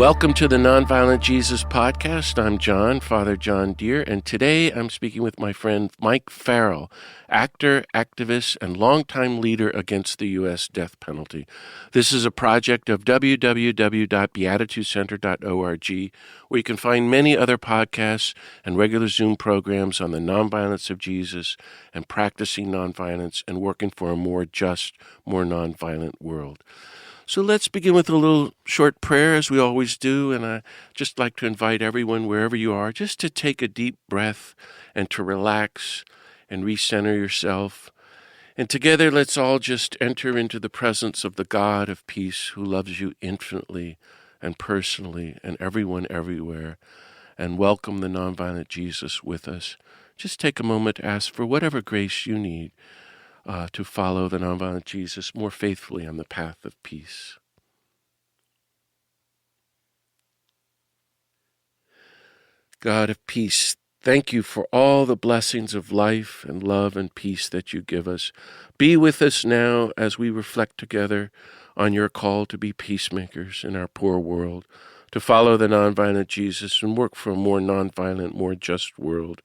Welcome to the Nonviolent Jesus Podcast. I'm John, Father John Deere, and today I'm speaking with my friend Mike Farrell, actor, activist, and longtime leader against the U.S. death penalty. This is a project of www.beatitudecenter.org, where you can find many other podcasts and regular Zoom programs on the nonviolence of Jesus and practicing nonviolence and working for a more just, more nonviolent world. So let's begin with a little short prayer, as we always do, and I just like to invite everyone, wherever you are, just to take a deep breath and to relax and recenter yourself. And together, let's all just enter into the presence of the God of peace who loves you infinitely and personally and everyone everywhere, and welcome the nonviolent Jesus with us. Just take a moment to ask for whatever grace you need to follow the nonviolent Jesus more faithfully on the path of peace. God of peace, thank you for all the blessings of life and love and peace that you give us. Be with us now as we reflect together on your call to be peacemakers in our poor world, to follow the nonviolent Jesus and work for a more nonviolent, more just world.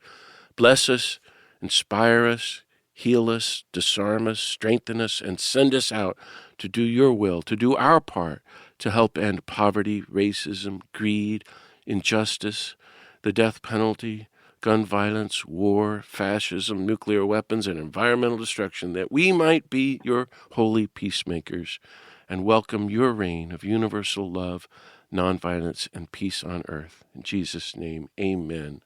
Bless us, inspire us, heal us, disarm us, strengthen us, and send us out to do your will, to do our part, to help end poverty, racism, greed, injustice, the death penalty, gun violence, war, fascism, nuclear weapons, and environmental destruction, that we might be your holy peacemakers and welcome your reign of universal love, nonviolence, and peace on earth. In Jesus' name, amen.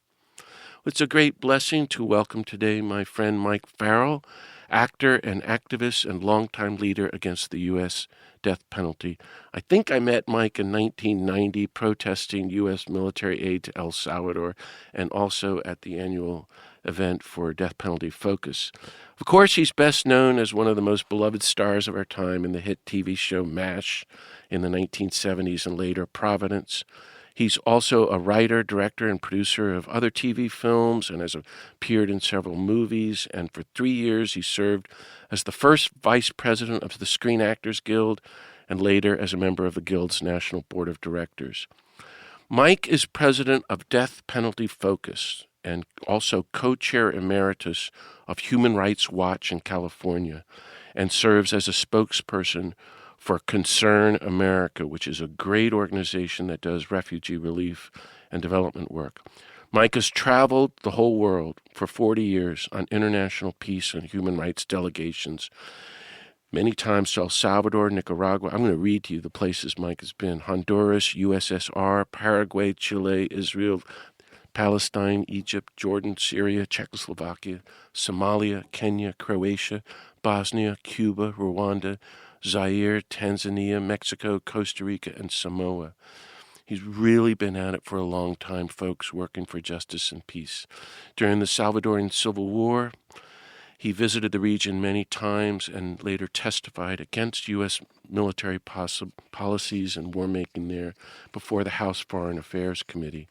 It's a great blessing to welcome today my friend Mike Farrell, actor and activist and longtime leader against the U.S. death penalty. I think I met Mike in 1990 protesting U.S. military aid to El Salvador and also at the annual event for Death Penalty Focus. Of course, he's best known as one of the most beloved stars of our time in the hit TV show MASH in the 1970s and later Providence. He's also a writer, director, and producer of other TV films and has appeared in several movies. And for 3 years, he served as the first vice president of the Screen Actors Guild and later as a member of the Guild's National Board of Directors. Mike is president of Death Penalty Focus and also co-chair Emeritus of Human Rights Watch in California and serves as a spokesperson for Concern America, which is a great organization that does refugee relief and development work. Mike has traveled the whole world for 40 years on international peace and human rights delegations, many times to El Salvador, Nicaragua. I'm going to read to you the places Mike has been: Honduras, USSR, Paraguay, Chile, Israel, Palestine, Egypt, Jordan, Syria, Czechoslovakia, Somalia, Kenya, Croatia, Bosnia, Cuba, Rwanda, Zaire, Tanzania, Mexico, Costa Rica, and Samoa. He's really been at it for a long time, folks, working for justice and peace. During the Salvadoran Civil War, he visited the region many times and later testified against U.S. military policies and war-making there before the House Foreign Affairs Committee.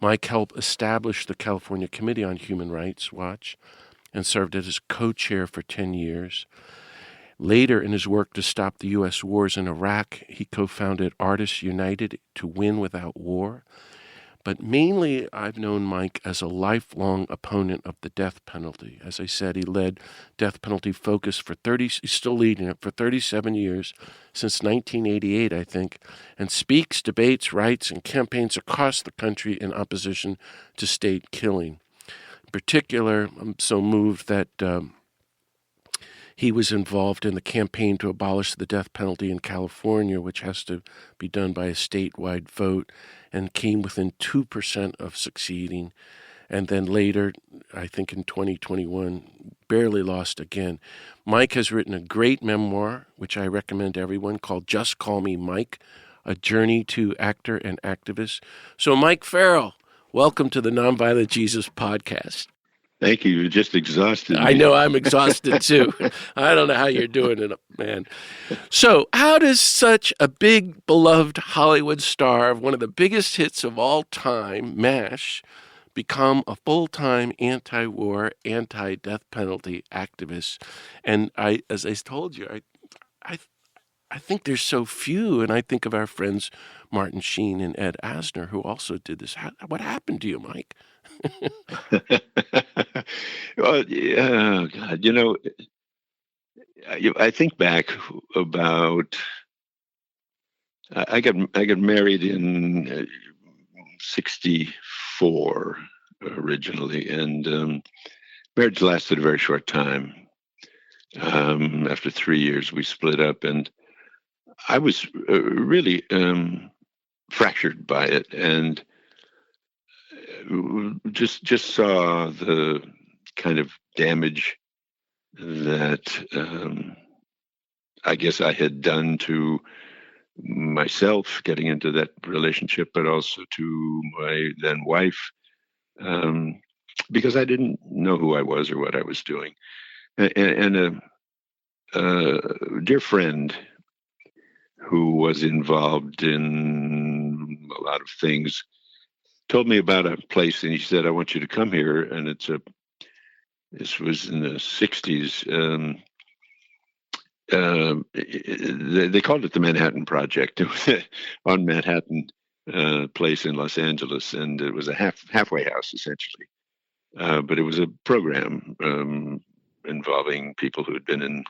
Mike helped establish the California Committee on Human Rights Watch and served as co-chair for 10 years. Later, in his work to stop the U.S. wars in Iraq, he co-founded Artists United to Win Without War. But mainly, I've known Mike as a lifelong opponent of the death penalty. As I said, he led Death Penalty Focus for he's still leading it for 37 years, since 1988, I think, and speaks, debates, writes, and campaigns across the country in opposition to state killing. In particular, I'm so moved that he was involved in the campaign to abolish the death penalty in California, which has to be done by a statewide vote, and came within 2% of succeeding. And then later, I think in 2021, barely lost again. Mike has written a great memoir, which I recommend to everyone, called Just Call Me Mike, A Journey to Actor and Activist. So Mike Farrell, welcome to the Nonviolent Jesus Podcast. Thank you. You're just exhausted. I know I'm exhausted too. I don't know how you're doing it, man. So how does such a big, beloved Hollywood star of one of the biggest hits of all time, MASH, become a full-time anti-war, anti-death penalty activist? And as I told you, I think there's so few, and I think of our friends Martin Sheen and Ed Asner who also did this. What happened to you, Mike? Well, yeah, God, I think back about I got married in '64 originally, and marriage lasted a very short time. After 3 years, we split up, and I was really fractured by it, and just saw the kind of damage that I guess I had done to myself getting into that relationship, but also to my then wife, um, because I didn't know who I was or what I was doing. And a dear friend who was involved in a lot of things told me about a place, and he said, "I want you to come here." And this was in the '60s. They called it the Manhattan Project. It was on Manhattan Place in Los Angeles, and it was a halfway house essentially. But it was a program involving people who had been in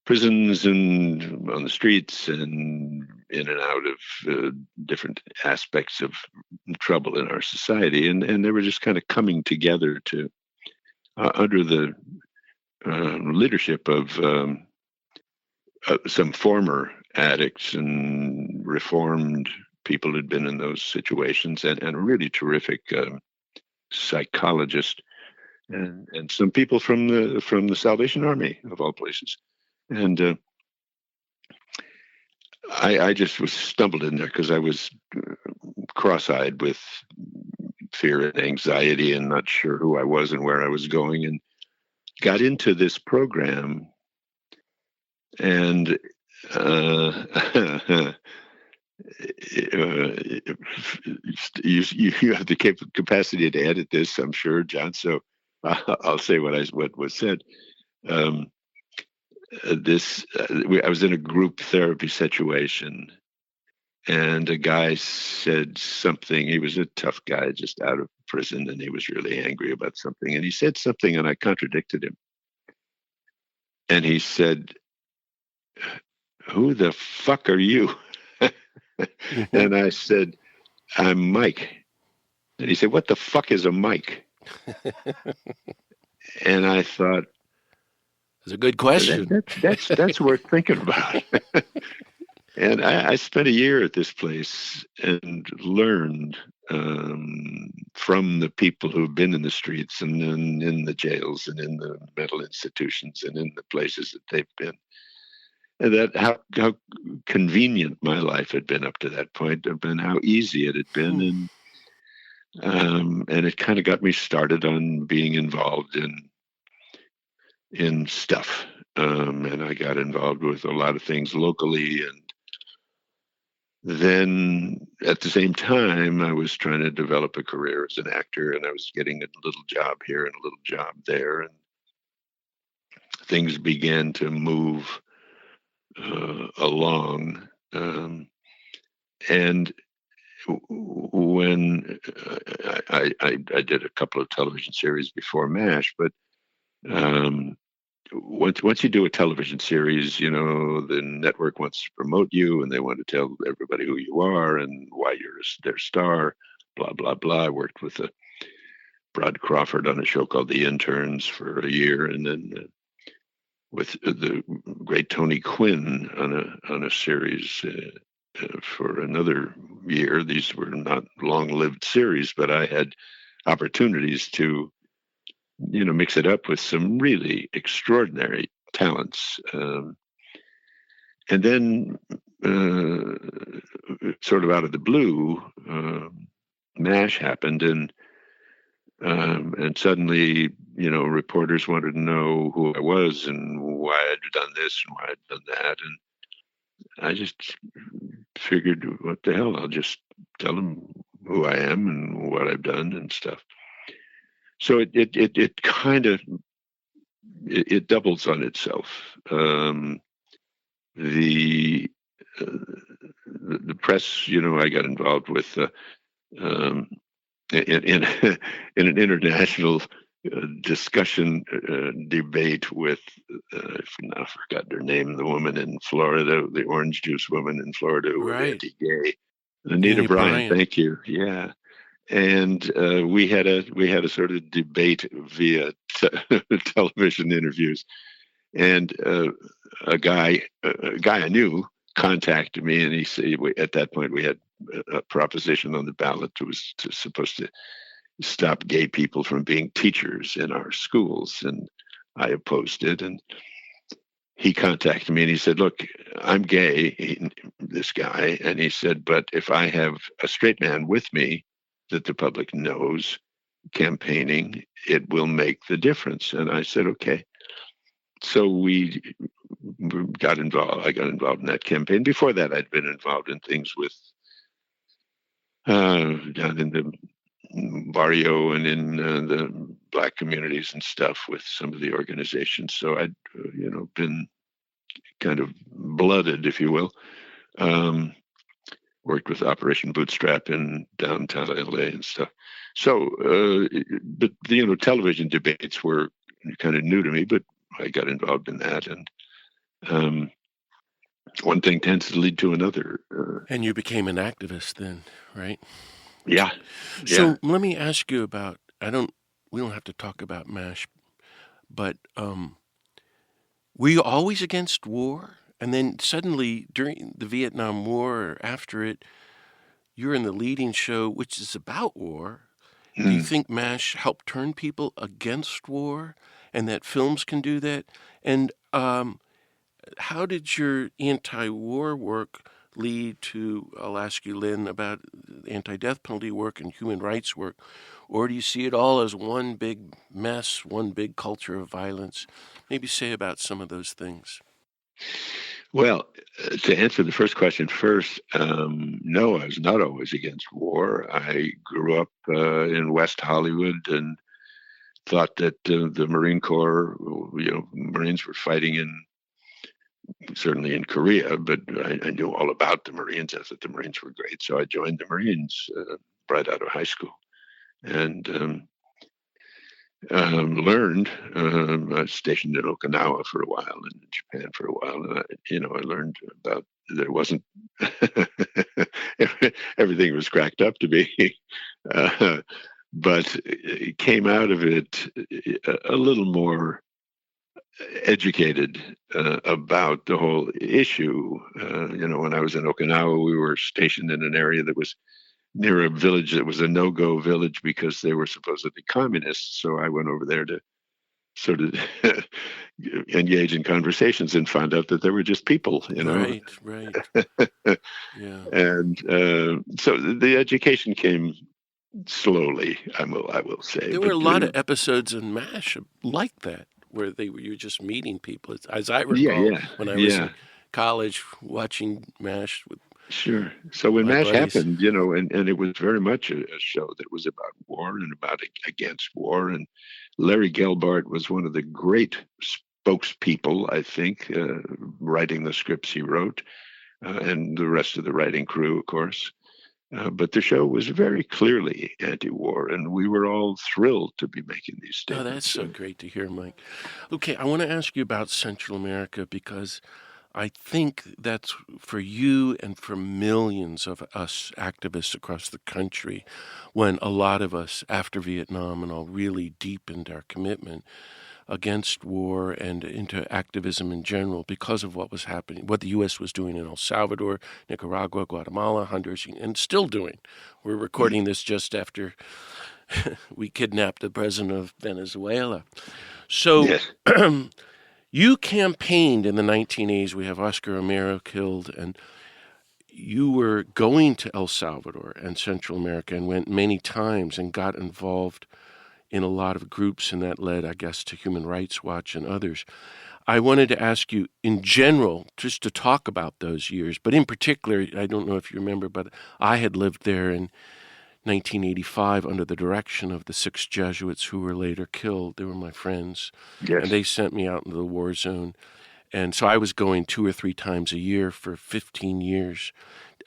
prisons and on the streets and in and out of different aspects of trouble in our society, and they were just kind of coming together to under the leadership of some former addicts and reformed people who'd been in those situations, and a really terrific psychologist, and some people from the Salvation Army of all places, and I just was stumbled in there because I was cross-eyed with fear and anxiety and not sure who I was and where I was going, and got into this program, and you have the capacity to edit this, I'm sure, John. So I'll say what was said. I was in a group therapy situation, and a guy said something. He was a tough guy, just out of prison, and he was really angry about something. And he said something, and I contradicted him. And he said, "Who the fuck are you?" And I said, "I'm Mike." And he said, "What the fuck is a Mike?" And I thought, It's a good question. that's worth thinking about. And I spent a year at this place and learned from the people who've been in the streets and in the jails and in the mental institutions and in the places that they've been. And that how convenient my life had been up to that point, and how easy it had been, and it kind of got me started on being involved in stuff, and I got involved with a lot of things locally, and then at the same time I was trying to develop a career as an actor, and I was getting a little job here and a little job there, and things began to move along. And when I did a couple of television series before MASH, but once you do a television series, the network wants to promote you, and they want to tell everybody who you are and why you're their star, blah blah blah. I worked with Brad Crawford on a show called The Interns for a year, and then with the great Tony Quinn on a series for another year. These were not long-lived series, but I had opportunities to, mix it up with some really extraordinary talents. And then, sort of out of the blue, MASH happened, and suddenly, reporters wanted to know who I was and why I'd done this and why I'd done that, and I just figured, what the hell? I'll just tell them who I am and what I've done and stuff. So it kind of it doubles on itself. the uh, the press, I got involved with um, in in an international discussion debate with I've now forgot her name, the woman in Florida, the orange juice woman in Florida who was Right. anti-gay, Anita Annie Bryant. Bryant. Thank you. Yeah, and we had a sort of debate via television interviews, and a guy I knew contacted me, and he said at that point we had a proposition on the ballot that was supposed to stop gay people from being teachers in our schools, and I opposed it. And he contacted me and he said, "Look, I'm gay," this guy, and he said, "but if I have a straight man with me that the public knows campaigning, it will make the difference." And I said, "Okay." So we got involved. I got involved in that campaign. Before that, I'd been involved in things with down in the barrio and in the black communities and stuff with some of the organizations. So I'd been kind of blooded, if you will. Um, Worked with Operation Bootstrap in downtown LA and stuff. So, but television debates were kind of new to me, but I got involved in that, and um, one thing tends to lead to another. And you became an activist then, right? Yeah, yeah. So let me ask you about, we don't have to talk about MASH, but were you always against war? And then suddenly during the Vietnam War or after it, you're in the leading show, which is about war. Do you Mm. think MASH helped turn people against war and that films can do that? And how did your anti-war work lead to, I'll ask you, Lynn, about anti-death penalty work and human rights work? Or do you see it all as one big mess, one big culture of violence? Maybe say about some of those things. Well, to answer the first question first, no, I was not always against war. I grew up in West Hollywood and thought that the Marine Corps, Marines were fighting certainly in Korea, but I knew all about the Marines. I thought the Marines were great. So I joined the Marines right out of high school and learned. I was stationed in Okinawa for a while and in Japan for a while. And I learned about there wasn't everything was cracked up to be. But it came out of it a little more educated about the whole issue. When I was in Okinawa, we were stationed in an area that was near a village that was a no-go village because they were supposedly communists. So I went over there to sort of engage in conversations and found out that they were just people, Right, right. Yeah. And so the education came slowly, I will say. There were But a lot of episodes in MASH like that, where you were just meeting people. As I yeah, recall, yeah, when I was yeah. in college watching MASH with Sure. So when my MASH buddies. happened, and it was very much a show that was about war and about against war. And Larry Gelbart was one of the great spokespeople, I think, writing the scripts he wrote, and the rest of the writing crew, of course. But the show was very clearly anti-war, and we were all thrilled to be making these Oh, that's statements. so great to hear, Mike. Okay, I want to ask you about Central America because I think that's for you and for millions of us activists across the country, when a lot of us after Vietnam and all really deepened our commitment against war and into activism in general because of what was happening, what the U.S. was doing in El Salvador, Nicaragua, Guatemala, Honduras, and still doing. We're recording this just after we kidnapped the president of Venezuela. So Yes. you campaigned in the 1980s. We have Oscar Romero killed, and you were going to El Salvador and Central America and went many times and got involved in a lot of groups, and that led, I guess, to Human Rights Watch and others. I wanted to ask you, in general, just to talk about those years, but in particular, I don't know if you remember, but I had lived there in 1985 under the direction of the 6 Jesuits who were later killed. They were my friends, Yes. and they sent me out into the war zone. And so I was going 2 or 3 times a year for 15 years.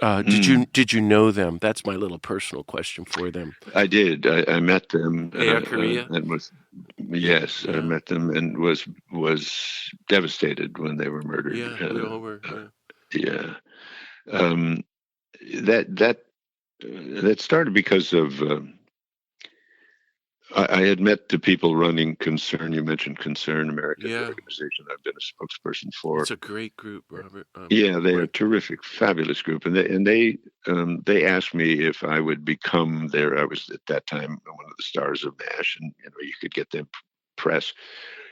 Mm. Did you know them? That's my little personal question for them. I did. I met them, Air Korea? and was Yeah, yes, I yeah, met them and was devastated when they were murdered. yeah. We all were. Yeah, Yeah, um, that that that started because of I had met the people running Concern. You mentioned Concern, American, the yeah. organization I've been a spokesperson for. It's a great group, Robert. Yeah, they are a Mike. terrific, fabulous group, and they asked me if I would become their. I was at that time one of the stars of MASH, and you could get them press.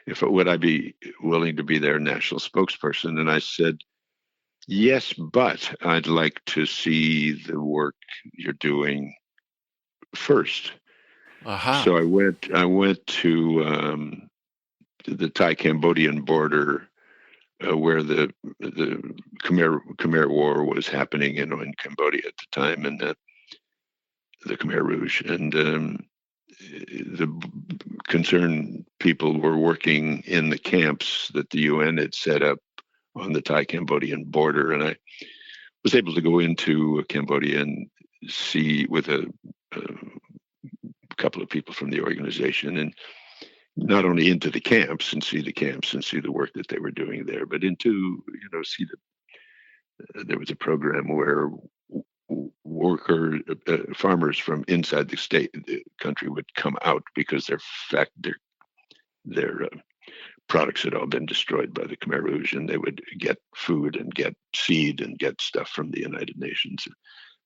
If would I be willing to be their national spokesperson? And I said yes, but I'd like to see the work you're doing first. Aha. So I went to the Thai-Cambodian border where the Khmer War was happening in Cambodia at the time, and the Khmer Rouge, and the concerned people were working in the camps that the UN had set up on the Thai-Cambodian border, and I was able to go into Cambodia and see with a couple of people from the organization, and not only into the camps and see the camps and see the work that they were doing there, but into see there was a program where farmers from inside the country would come out because their products had all been destroyed by the Khmer Rouge, and they would get food and get seed and get stuff from the United Nations. It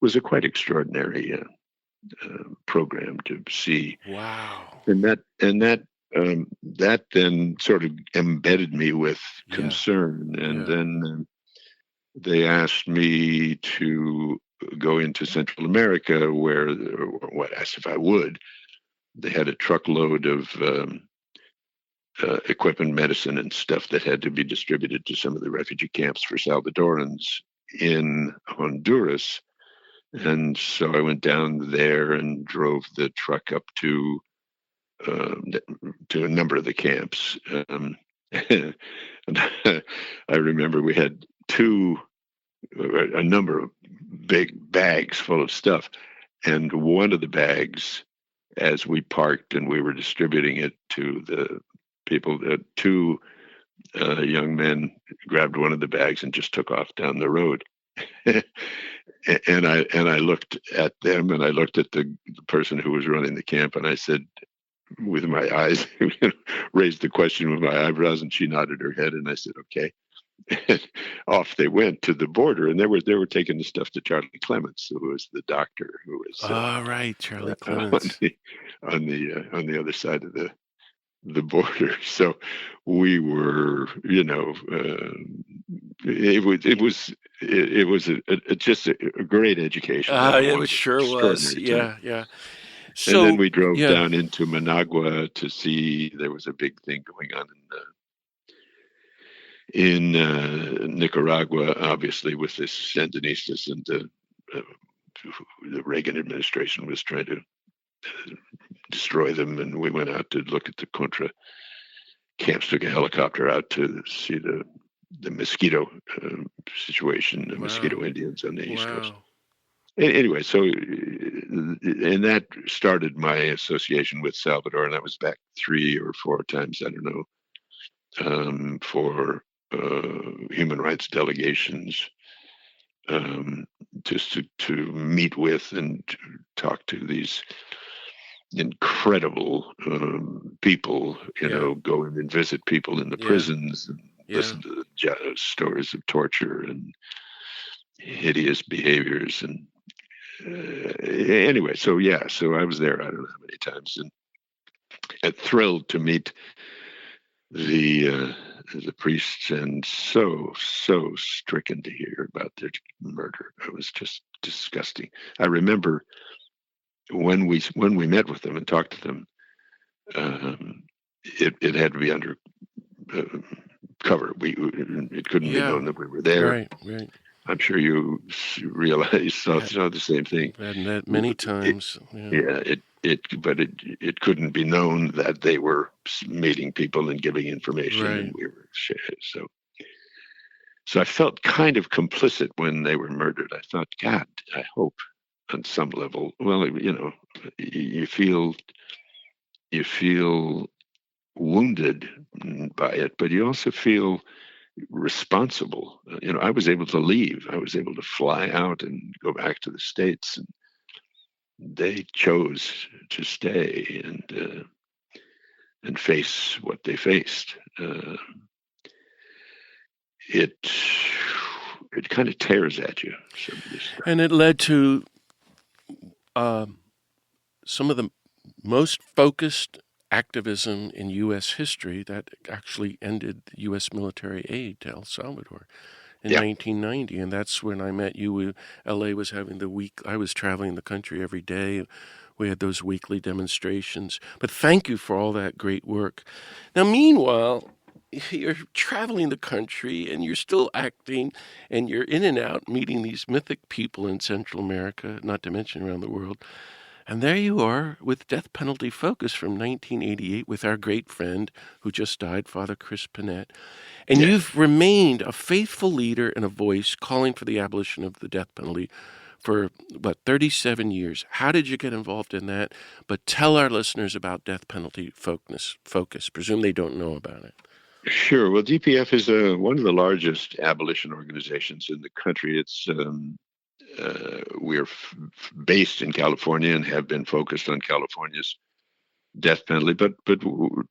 was a quite extraordinary program to see, Wow. and that then sort of embedded me with Yeah, Concern, and yeah. then they asked me to go into Central America, where what asked if I would. They had a truckload of equipment, medicine, and stuff that had to be distributed to some of the refugee camps for Salvadorans in Honduras. And so I went down there and drove the truck up um, to a number of the camps. And I remember we had a number of big bags full of stuff. And one of the bags, as we parked and we were distributing it to the people, two young men grabbed one of the bags and just took off down the road. and I looked at them, and I looked at the person who was running the camp, and I said, with my eyes, raised the question with my eyebrows, and she nodded her head, and I said, okay. And off they went to the border, and they were taking the stuff to Charlie Clements, who was the doctor who was All right, Charlie on Clements. the other side of the border. So we were, it was just a great education. That It one was was sure was. extraordinary time. Yeah, yeah. And then So, we drove yeah, down into Managua to see there was a big thing going on in Nicaragua, obviously with this Sandinistas, and the Reagan administration was trying to destroy them. And we went out to look at the Contra camps, took a helicopter out to see the mosquito situation, the wow, mosquito Indians on the East Coast. wow. Anyway, so and that started my association with Salvador, and that was back 3 or 4 times, I don't know, for human rights delegations, just to meet with and to talk to these incredible people, Yeah, go in and visit people in the yeah, prisons and yeah. listen to the stories of torture and hideous behaviors. And anyway, so yeah, so I was there, I don't know how many times, and thrilled to meet the the priests, and so stricken to hear about their murder. It was just disgusting. I remember when we met with them and talked to them, um, it had to be under uh, cover. It couldn't be Yeah, known that we were there. right, right. I'm sure you realize Had, saw the same thing. had met many It, times. Yeah, yeah, but it couldn't be known that they were meeting people and giving information, and right. we were so. So I felt kind of complicit when they were murdered. I thought, God, I hope on some level, well, you feel wounded by it, but you also feel responsible. I was able to leave. I was able to fly out and go back to the States, and they chose to stay and face what they faced. It kind of tears at you, some of this stuff. And it led to some of the most focused activism in U.S. history that actually ended U.S. military aid to El Salvador in 1990. And that's when I met you. L.A. was having the week. I was traveling the country every day. We had those weekly demonstrations. But thank you for all that great work. Now, meanwhile, you're traveling the country and you're still acting and you're in and out meeting these mythic people in Central America, not to mention around the world. And there you are with Death Penalty Focus from 1988 with our great friend who just died, Father Chris Panett. And you've remained a faithful leader and a voice calling for the abolition of the death penalty for, 37 years. How did you get involved in that? But tell our listeners about Death Penalty Focus. Presume they don't know about it. Sure. Well, DPF is one of the largest abolition organizations in the country. It's we're based in California and have been focused on California's death penalty, but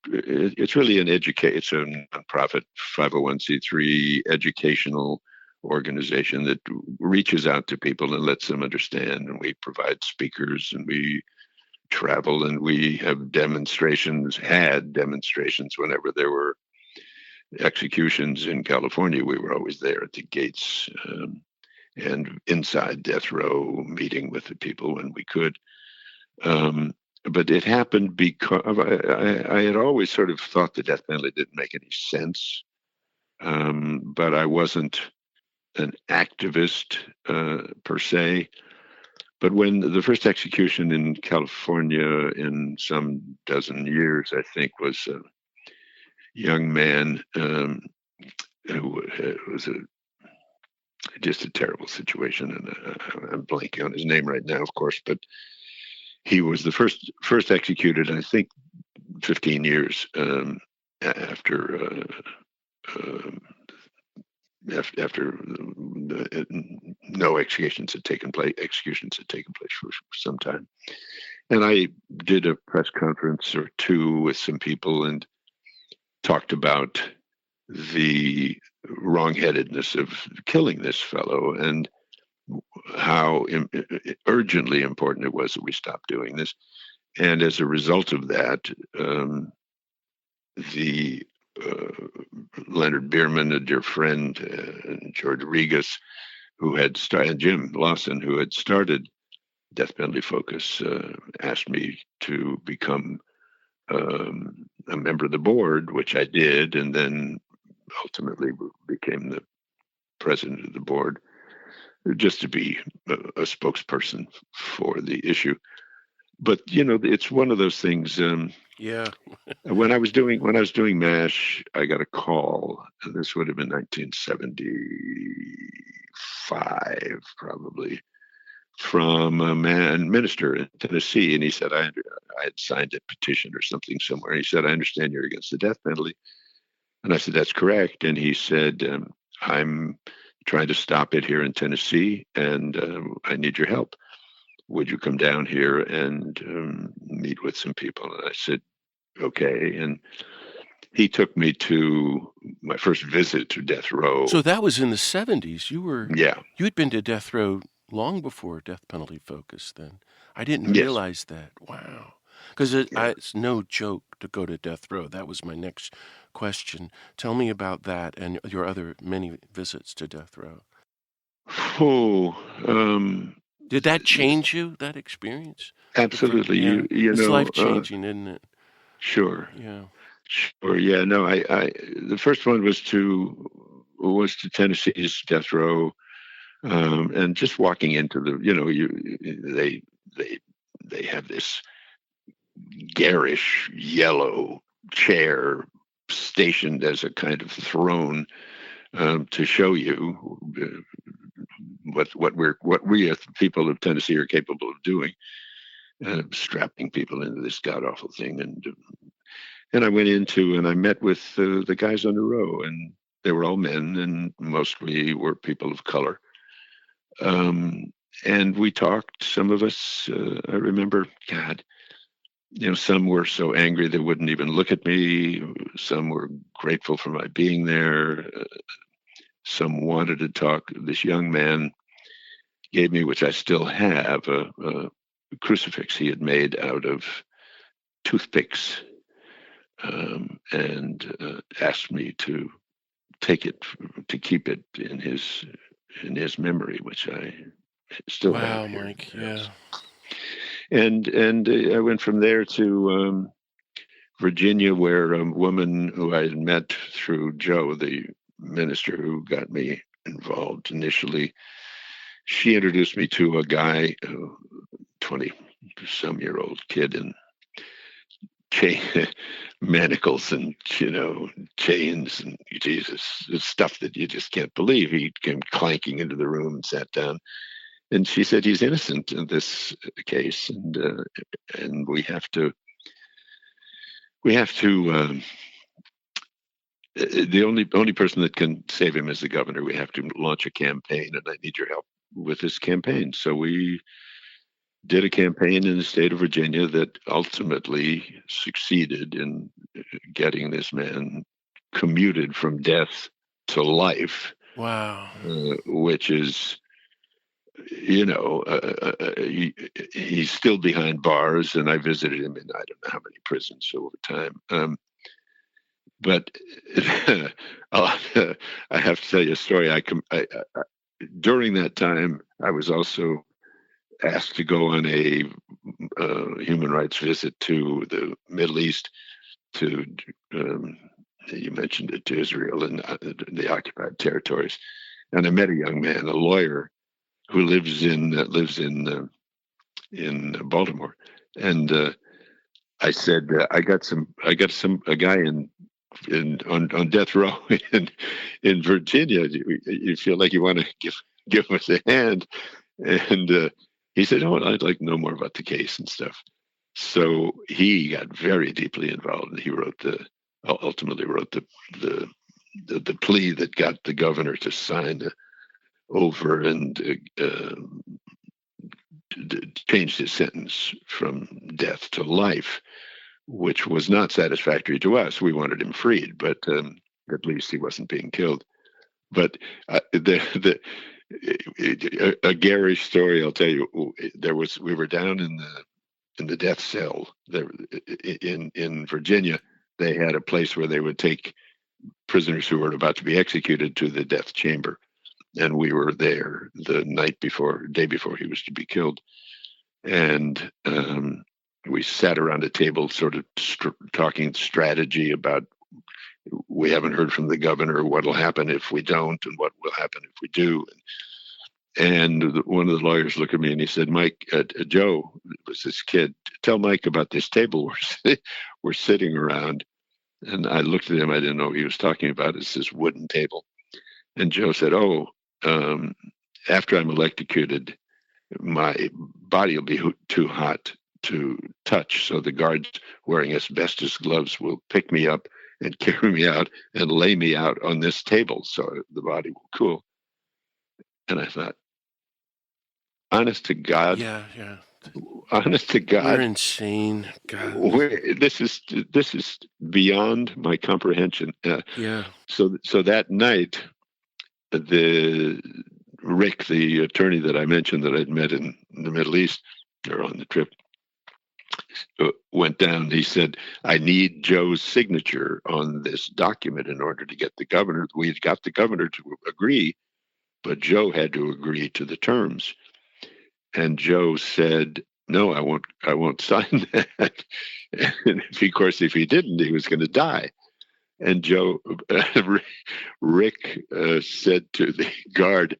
it's really it's a nonprofit 501c3 educational organization that reaches out to people and lets them understand. And we provide speakers and we travel and we have had demonstrations whenever there were executions in California. We were always there at the gates. And inside death row, meeting with the people when we could. But it happened because I had always sort of thought the death penalty didn't make any sense. But I wasn't an activist per se. But when the first execution in California in some dozen years, I think, was a young man who was just a terrible situation, and I'm blanking on his name right now, of course, but he was the first executed, I think, 15 years after no executions had taken place. Executions had taken place for some time, and I did a press conference or two with some people and talked about the wrongheadedness of killing this fellow and how urgently important it was that we stop doing this. And as a result of that, the Leonard Bierman, a dear friend, George Regas, who had started, Jim Lawson, who had started Death Penalty Focus, asked me to become a member of the board, which I did, and then ultimately became the president of the board, just to be a spokesperson for the issue. But it's one of those things. When I was doing MASH, I got a call, and this would have been 1975, probably, from a minister in Tennessee, and he said I had signed a petition or something somewhere. He said, "I understand you're against the death penalty," and I said, "That's correct." And he said, "I'm trying to stop it here in Tennessee, and I need your help. Would you come down here and meet with some people?" And I said, "Okay." And he took me to my first visit to death row. So that was in the 70s. You had been to death row long before Death Penalty Focus then. I didn't realize that. Wow. Because it's no joke to go to death row. That was my next question. Tell me about that and your other many visits to death row. Did that change you, that experience? Absolutely. It's life-changing, isn't it? Sure. Yeah. Sure. Yeah. No. I the first one was to Tennessee's death row, and just walking into the they have this garish yellow chair stationed as a kind of throne to show you what we as people of Tennessee are capable of doing, strapping people into this god awful thing. And I went into and I met with the guys on the row, and they were all men, and mostly were people of color. And we talked. Some of us, I remember, God, some were so angry they wouldn't even look at me. Some were grateful for my being there. Some wanted to talk. This young man gave me, which I still have, a crucifix he had made out of toothpicks, and asked me to take it, to keep it in his memory, which I still have Wow, here. Mike. Yeah. And I went from there to Virginia, where a woman who I had met through Joe, the minister who got me involved initially, she introduced me to a guy, 20-some-year-old kid in manacles and chains and Jesus, stuff that you just can't believe. He came clanking into the room and sat down, and she said he's innocent in this case, and we have to. The only person that can save him is the governor. We have to launch a campaign, and I need your help with this campaign. So we did a campaign in the state of Virginia that ultimately succeeded in getting this man commuted from death to life. Wow. Which is, he's still behind bars, and I visited him in I don't know how many prisons over time. But I have to tell you a story. During that time, I was also asked to go on a human rights visit to the Middle East, to you mentioned it, to Israel and the occupied territories. And I met a young man, a lawyer, who lives in Baltimore, and I said, I got a guy on death row in Virginia. You feel like you want to give us a hand, and he said, "Oh, I'd like to know more about the case and stuff." So he got very deeply involved, and he ultimately wrote the plea that got the governor to sign over and changed his sentence from death to life, which was not satisfactory to us. We wanted him freed, but at least he wasn't being killed. But a garish story, I'll tell you. We were down in the death cell there in Virginia. They had a place where they would take prisoners who were about to be executed to the death chamber, and we were there the day before he was to be killed, and we sat around a table, sort of talking strategy about, we haven't heard from the governor, what'll happen if we don't, and what will happen if we do. And one of the lawyers looked at me and he said, "Mike, Joe," it was this kid, "tell Mike about this table we're sitting around." And I looked at him. I didn't know what he was talking about. It's this wooden table. And Joe said, "Oh, after I'm electrocuted, my body will be too hot to touch. So the guards wearing asbestos gloves will pick me up and carry me out and lay me out on this table so the body will cool." And I thought, honest to God, Yeah. honest to God, You're insane. God. This is beyond my comprehension. Yeah. So that night, Rick, the attorney that I mentioned that I'd met in the Middle East or on the trip, went down. He said, "I need Joe's signature on this document in order to get the governor." We'd got the governor to agree, but Joe had to agree to the terms. And Joe said, "No, I won't sign that." And of course, if he didn't, he was going to die. And Rick said to the guard,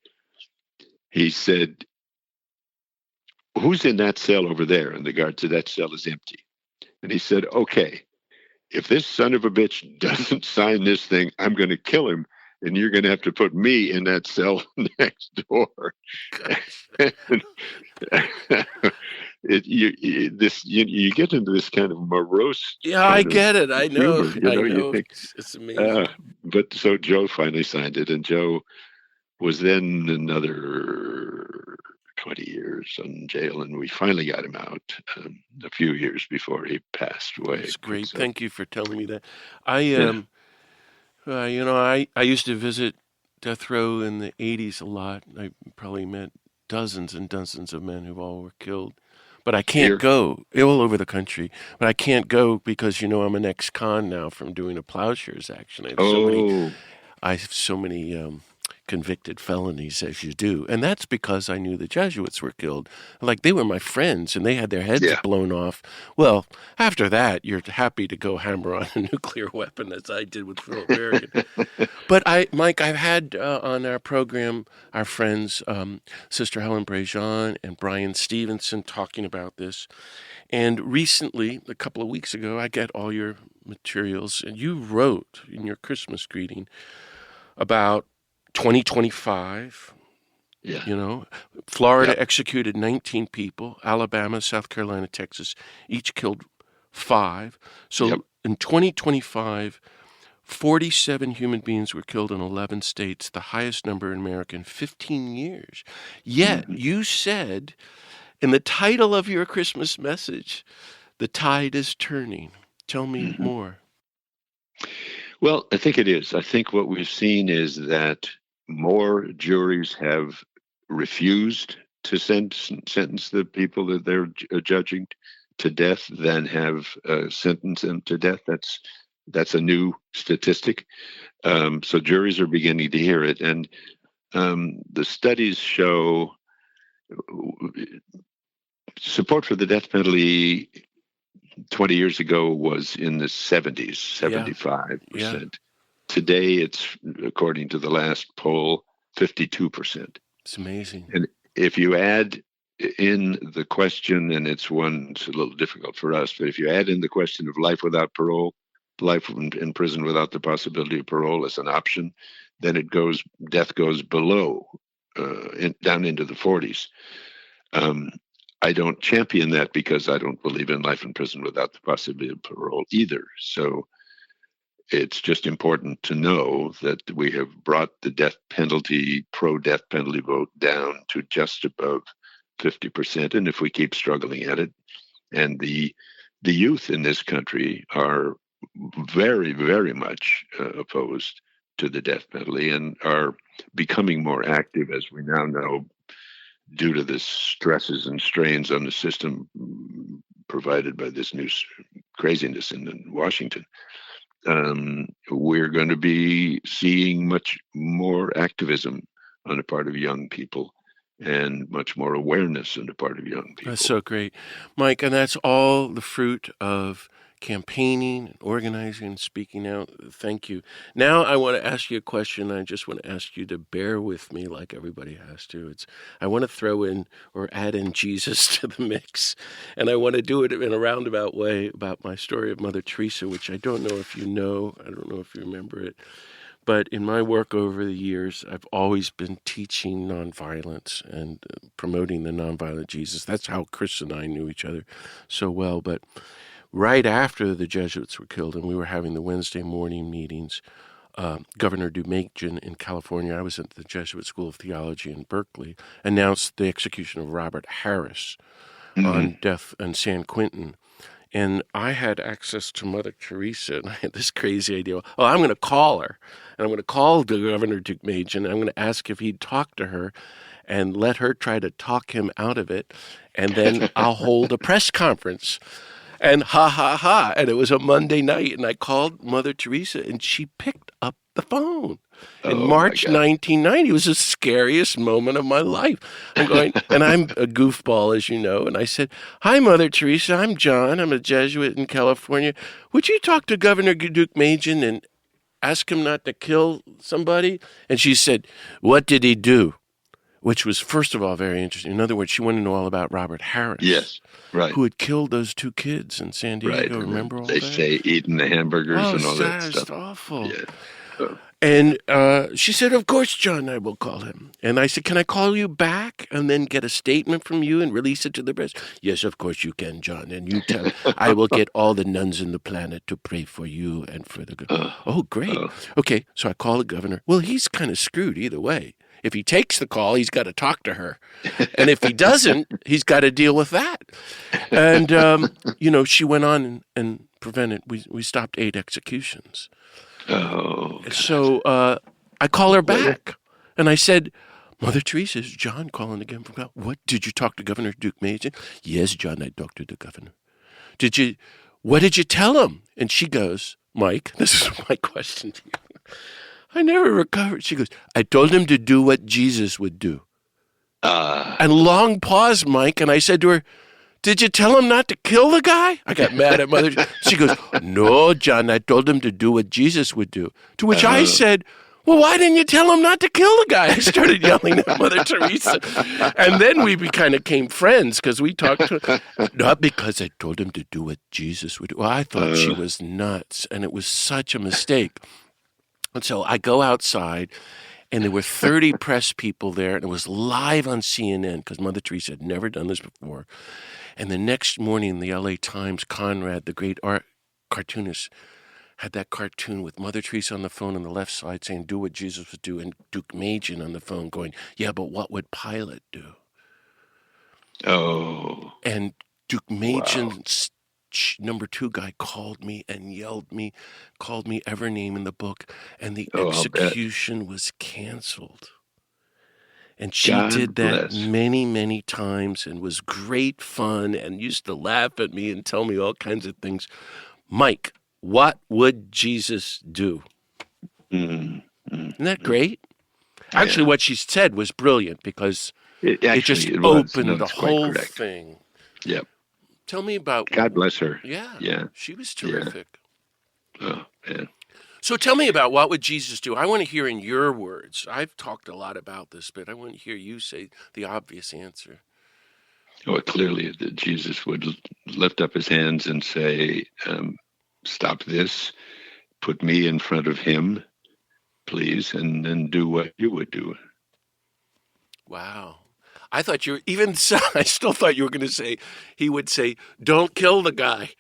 he said, "Who's in that cell over there?" And the guard said, "That cell is empty." And he said, "Okay, if this son of a bitch doesn't sign this thing, I'm going to kill him." and you're going to have to put me in that cell next door. Gosh. You get into this kind of morose Yeah, I kind of get it. I know. humor. I You know. think, It's amazing. but so Joe finally signed it, and Joe was then another 20 years in jail, and we finally got him out a few years before he passed away. That's great. So, Thank you for telling me that. I yeah, I used to visit death row in the 80s a lot. I probably met dozens and dozens of men who all were killed. But I can't here, go all over the country. But I can't go because I'm an ex-con now from doing a plowshares action. oh, I have so many convicted felonies as you do. And that's because I knew the Jesuits were killed. Like, they were my friends and they had their heads yeah, blown off. Well, after that, you're happy to go hammer on a nuclear weapon, as I did with Philip Berrigan. But Mike, I've had on our program our friends, Sister Helen Brejon and Brian Stevenson, talking about this. And recently, a couple of weeks ago, I got all your materials, and you wrote in your Christmas greeting about 2025. yeah, Florida yep, executed 19 people, Alabama, South Carolina, Texas, each killed 5. yep. So in 2025, 47 human beings were killed in 11 states, the highest number in America in 15 years. Yet Hmm. you said in the title of your Christmas message, the tide is turning. Tell me Hmm. more. Well, I think it is. I think what we've seen is that more juries have refused to sentence the people that they're judging to death than have sentenced them to death. That's a new statistic. So juries are beginning to hear it, and the studies show support for the death penalty 20 years ago was in the 70s, Yeah, yeah, 75%. Today, it's, according to the last poll, 52%. it's amazing. And if you add in the question, and it's a little difficult for us, but if you add in the question of life without parole, life in prison without the possibility of parole as an option, then death goes below, down into the 40s. I don't champion that because I don't believe in life in prison without the possibility of parole either. So it's just important to know that we have brought the pro-death penalty vote down to just above 50%. And if we keep struggling at it, and the youth in this country are very, very much opposed to the death penalty and are becoming more active, as we now know, due to the stresses and strains on the system provided by this new craziness in Washington. We're going to be seeing much more activism on the part of young people and much more awareness on the part of young That's people. so great, Mike. And that's all the fruit of campaigning, and organizing, and speaking out. Thank you. Now I want to ask you a question. I just want to ask you to bear with me like everybody has to. I want to throw in or add in Jesus to the mix. And I want to do it in a roundabout way about my story of Mother Teresa, which I don't know if you know. I don't know if you remember it. But in my work over the years, I've always been teaching nonviolence and promoting the nonviolent Jesus. That's how Chris and I knew each other so well. But right after the Jesuits were killed and we were having the Wednesday morning meetings, Governor Dumaigian in California, I was at the Jesuit School of Theology in Berkeley, announced the execution of Robert Harris on death in San Quentin. And I had access to Mother Teresa, and I had this crazy idea. Oh, I'm going to call her, and I'm going to call the Governor Dumaigian, and I'm going to ask if he'd talk to her and let her try to talk him out of it, and then I'll hold a press conference. And ha, ha, ha. And it was a Monday night, and I called Mother Teresa, and she picked up the phone. In Oh my March God. 1990, it was the scariest moment of my life. I'm going, and I'm a goofball, as you know. And I said, "Hi, Mother Teresa. I'm John. I'm a Jesuit in California. Would you talk to Governor Dumaigian and ask him not to kill somebody?" And she said, "What did he do?" Which was, first of all, very interesting. In other words, she wanted to know all about Robert Harris, Yes, right, who had killed those 2 kids in San right. Diego. And then Remember all they that? say eating the hamburgers Oh, and all that that's stuff. awful. Yeah. And she said, "Of course, John, I will call him." And I said, "Can I call you back and then get a statement from you and release it to the press?" "Yes, of course you can, John. And you tell, I will get all the nuns in the planet to pray for you and for the." Oh, great. Okay, so I call the governor. Well, he's kind of screwed either way. If he takes the call, he's got to talk to her. And if he doesn't, he's got to deal with that. And, she went on and prevented, we stopped 8 executions. Oh, God. So I call her back, and I said, "Mother Teresa, is John calling again from God? What, did you talk to Governor Duke Mason?" "Yes, John, I talked to the governor." What did you tell him?" And she goes, "Mike, this is my question to you. I never recovered." She goes, "I told him to do what Jesus would do." And long pause, Mike, and I said to her, "Did you tell him not to kill the guy?" I got mad at Mother. She goes, "No, John, I told him to do what Jesus would do." To which I said, "Well, why didn't you tell him not to kill the guy?" I started yelling at Mother Teresa. And then we kind of became friends because we talked to "Not because I told him to do what Jesus would do." Well, I thought she was nuts, and it was such a mistake. And so I go outside, and there were 30 press people there, and it was live on CNN because Mother Teresa had never done this before. And the next morning, the LA Times, Conrad, the great art cartoonist, had that cartoon with Mother Teresa on the phone on the left side saying, "Do what Jesus would do," and Duke Machen on the phone going, "Yeah, but what would Pilate do?" Oh. And Duke Machen's number 2 guy called me and yelled me, called me every name in the book, and the execution was canceled. And she did that many, many times and was great fun and used to laugh at me and tell me all kinds of things. Mike, what would Jesus do? Isn't that great? Actually, what she said was brilliant because it just opened the whole thing. Yep. Tell me about... God bless her. Yeah. She was terrific. Yeah. Oh, man. So tell me about what would Jesus do. I want to hear in your words. I've talked a lot about this, but I want to hear you say the obvious answer. Well, clearly that Jesus would lift up his hands and say, "Stop this, put me in front of him, please, and then do what you would do." Wow. I thought I still thought you were going to say, he would say, "Don't kill the guy."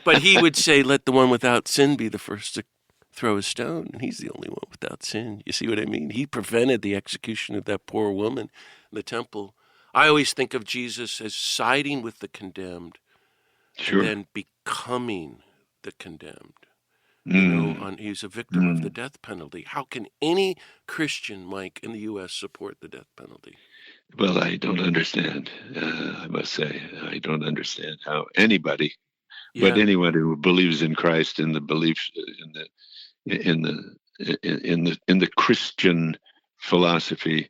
But he would say, "Let the one without sin be the first to throw a stone." And he's the only one without sin. You see what I mean? He prevented the execution of that poor woman in the temple. I always think of Jesus as siding with the condemned and then becoming the condemned. He's a victim of the death penalty. How can any Christian, Mike, in the U.S. support the death penalty? Well, I don't understand. I must say, I don't understand how anybody, but anyone who believes in Christ and the beliefs in the Christian philosophy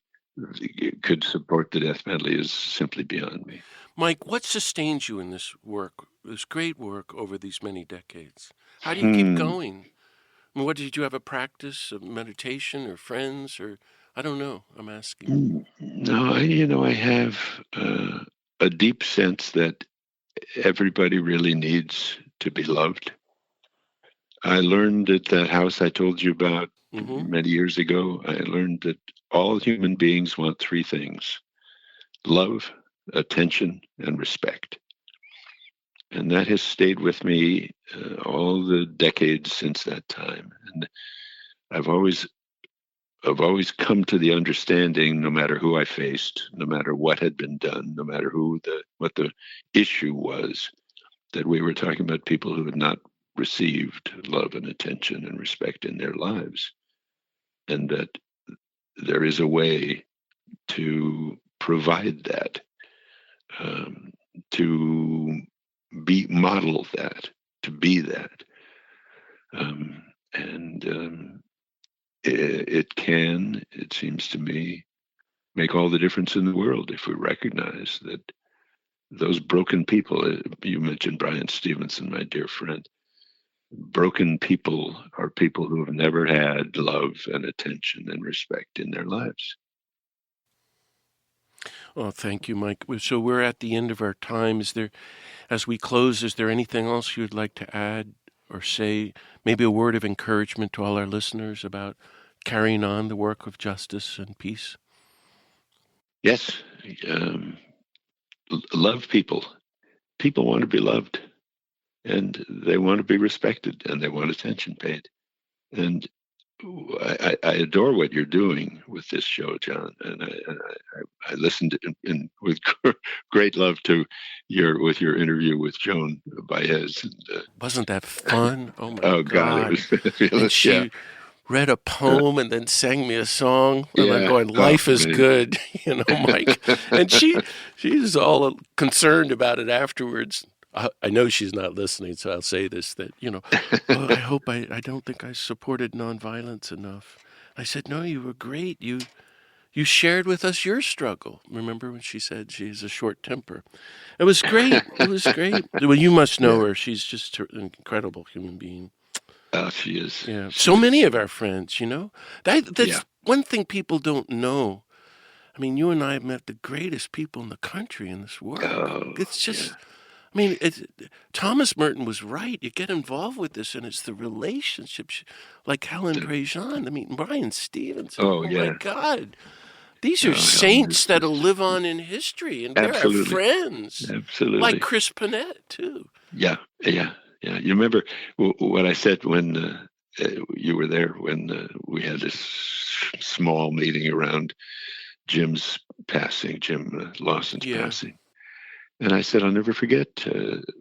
could support the death penalty is simply beyond me. Mike, what sustains you in this work, this great work over these many decades? How do you keep going? I mean, did you have a practice of meditation or friends or... I don't know. I'm asking. No, I have a deep sense that everybody really needs to be loved. I learned at that house I told you about many years ago, I learned that all human beings want 3 things: love, attention, and respect. And that has stayed with me all the decades since that time. And I've always come to the understanding, no matter who I faced, no matter what had been done, no matter what the issue was, that we were talking about people who had not received love and attention and respect in their lives, and that there is a way to provide that, to model that, to be that, and it seems to me, make all the difference in the world if we recognize that those broken people, you mentioned Brian Stevenson, my dear friend, broken people are people who have never had love and attention and respect in their lives. Oh, thank you, Mike. So we're at the end of our time. As we close, is there anything else you'd like to add? or say maybe a word of encouragement to all our listeners about carrying on the work of justice and peace? Yes. Love people. People want to be loved, and they want to be respected, and they want attention paid. And I adore what you're doing with this show, John, and I listened with great love to your interview with Joan Baez. And, Wasn't that fun? Oh my oh God, it God! was And fabulous. Yeah, she read a poem and then sang me a song, and I'm yeah. going, Oh, "Life is amazing. good," Mike. And she's all concerned about it afterwards. I know she's not listening, so I'll say this: that well, I hope I don't think I supported nonviolence enough. I said, "No, you were great. You shared with us your struggle." Remember when she said she has a short temper? It was great. It was great. Well, you must know Yeah. her. She's just an incredible human being. Oh, she is. Yeah. She So many is. of our friends, that's Yeah. one thing people don't know. I mean, you and I have met the greatest people in the country in this world. Oh, It's just, yeah. I mean, Thomas Merton was right. You get involved with this, and it's the relationships, like Helen Prejean. I mean, Brian Stevenson. Oh, Oh my yeah. God, these Oh, are Helen saints is that'll just live on in history, and they're our absolutely, friends, like absolutely. Chris Panett too. Yeah, yeah, yeah. You remember what I said when you were there when we had this small meeting around Jim's passing, Jim Lawson's Yeah. passing. And I said, I'll never forget,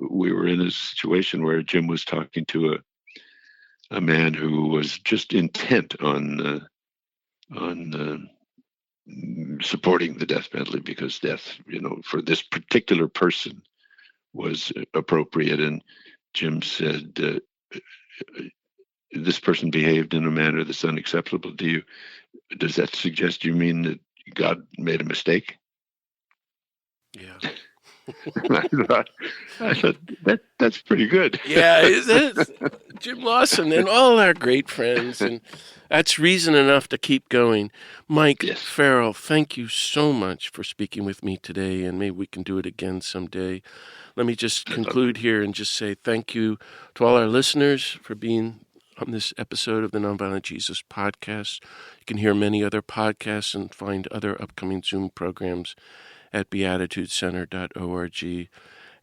we were in a situation where Jim was talking to a man who was just intent on supporting the death penalty because death, for this particular person was appropriate. And Jim said, this person behaved in a manner that's unacceptable. Does that suggest you mean that God made a mistake? Yeah. And I thought that's pretty good. Yeah, it is. Jim Lawson and all our great friends, and that's reason enough to keep going. Mike Yes. Farrell, thank you so much for speaking with me today, and maybe we can do it again someday. Let me just conclude here and just say thank you to all our listeners for being on this episode of the Nonviolent Jesus podcast. You can hear many other podcasts and find other upcoming Zoom programs at beatitudecenter.org.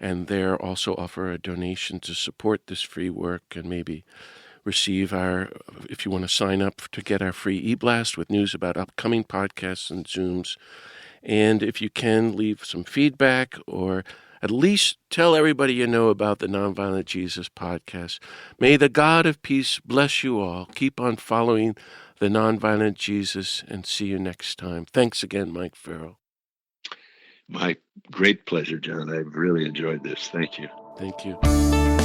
And there also offer a donation to support this free work and maybe receive if you want to sign up to get our free e-blast with news about upcoming podcasts and Zooms. And if you can, leave some feedback or at least tell everybody you know about the Nonviolent Jesus podcast. May the God of peace bless you all. Keep on following the Nonviolent Jesus, and see you next time. Thanks again, Mike Farrell. My great pleasure, John. I've really enjoyed this. Thank you. Thank you.